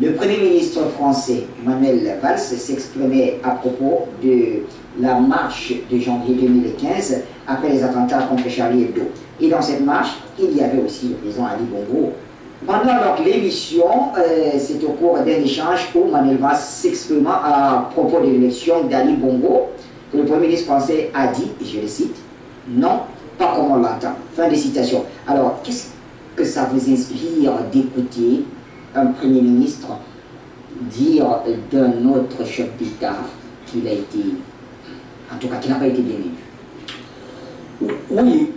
Le Premier ministre français, Manuel Valls, s'exprimait à propos de la marche de janvier 2015 après les attentats contre Charlie Hebdo. Et dans cette marche, il y avait aussi le président Ali Bongo. Pendant l'émission, c'est au cours d'un échange où Manuel Valls s'exprimait à propos de l'élection d'Ali Bongo que le Premier ministre français a dit, et je le cite, « Non, pas comme on l'entend ». Fin de citation. Alors, qu'est-ce que ça vous inspire d'écouter un Premier ministre dire d'un autre chef d'État qu'il a été, en tout cas, qu'il n'a pas été bien élu? Oui,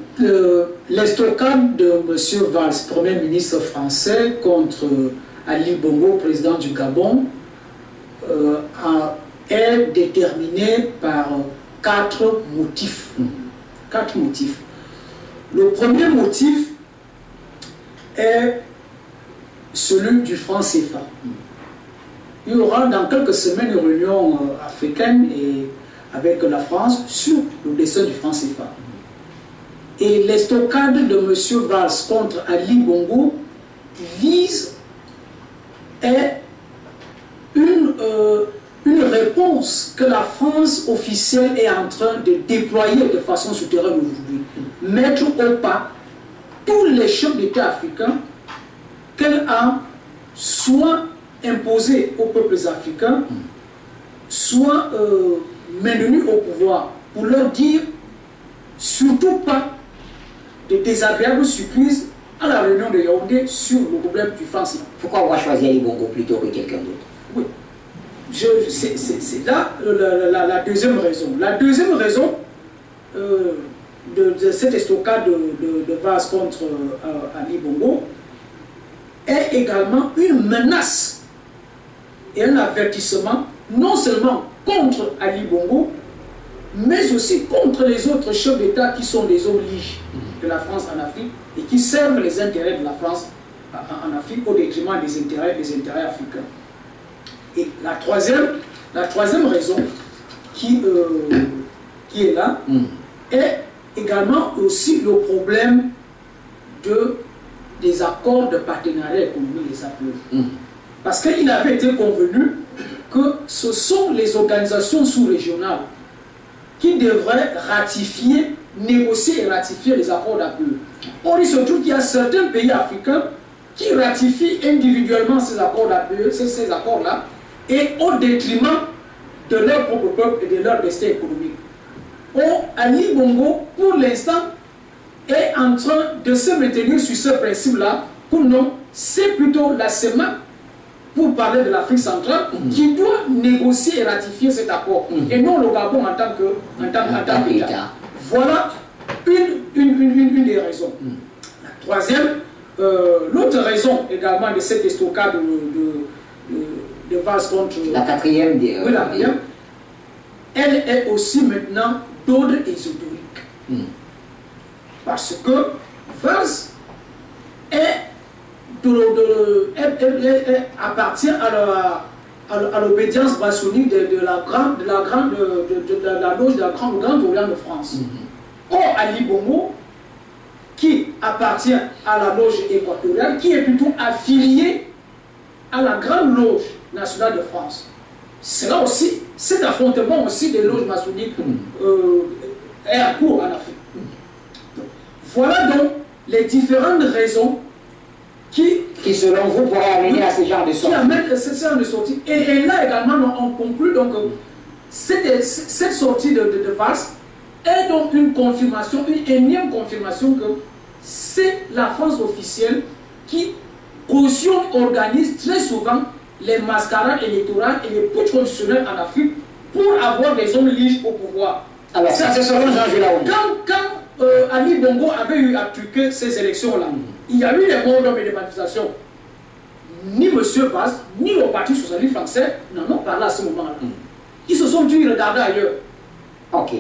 l'estocade de M. Valls, Premier ministre français, contre Ali Bongo, président du Gabon, est déterminée par 4 motifs. 4 motifs. Le premier motif est celui du franc CFA. Il y aura dans quelques semaines une réunion africaine et avec la France sur le dessin du franc CFA. Et l'estocade de M. Valls contre Ali Bongo vise une réponse que la France officielle est en train de déployer de façon souterraine aujourd'hui. Mettre au pas tous les chefs d'État africains qu'elle a soit imposés aux peuples africains, soit maintenus au pouvoir, pour leur dire surtout pas de désagréables surprises à la réunion de Yaoundé sur le problème du franc CFA. Pourquoi avoir choisi Ali Bongo plutôt que quelqu'un d'autre? Oui. C'est là la deuxième raison. La deuxième raison de cette estocade de Valls contre Ali Bongo est également une menace et un avertissement non seulement contre Ali Bongo, mais aussi contre les autres chefs d'État qui sont des hommes liges de la France en Afrique et qui servent les intérêts de la France en Afrique au détriment des intérêts africains. Et la troisième raison qui est là est également aussi le problème des accords de partenariat économique, les APE. Parce qu'il avait été convenu que ce sont les organisations sous-régionales qui devraient ratifier, négocier et ratifier les accords d'APE. Or, il se trouve qu'il y a certains pays africains qui ratifient individuellement ces accords d'APE, ces accords-là, et au détriment de leur propre peuple et de leur destin économique. Or, Ali Bongo, pour l'instant, est en train de se maintenir sur ce principe-là, pour non, c'est plutôt la CEMAC, pour parler de l'Afrique centrale, qui doit négocier et ratifier cet accord, et non le Gabon en tant qu'État. Voilà une des raisons. La troisième, l'autre raison également de cette estocade de Valls contre... La quatrième des... Oui, la quatrième. Elle est aussi maintenant d'ordre ésotérique. Parce que Valls appartient à l'obédience maçonnique de la loge de la Grande Orient de France. Or, Ali Bongo, qui appartient à la loge équatoriale, qui est plutôt affilié à la Grande Loge nationale de France. C'est là aussi, cet affrontement aussi des loges maçonniques est en cours en Afrique. Voilà donc les différentes raisons qui selon vous, pourraient amener à ce genre de sortie. Qui amènent ce genre de sortie. Et là également, on conclut donc cette sortie de Valls est donc une confirmation, une énième confirmation que c'est la France officielle qui cautionne, organise très souvent les mascarades électorales et les putsch constitutionnels en Afrique pour avoir des hommes liges au pouvoir. Alors, ça c'est selon Jean Laoundé. Quand Ali Bongo avait eu à truquer ces élections-là, il y a eu des morts d'hommes et des manifestations. Ni M. Valls, ni le Parti socialiste français n'en ont parlé à ce moment-là. Ils se sont dit, regardez ailleurs. Ok.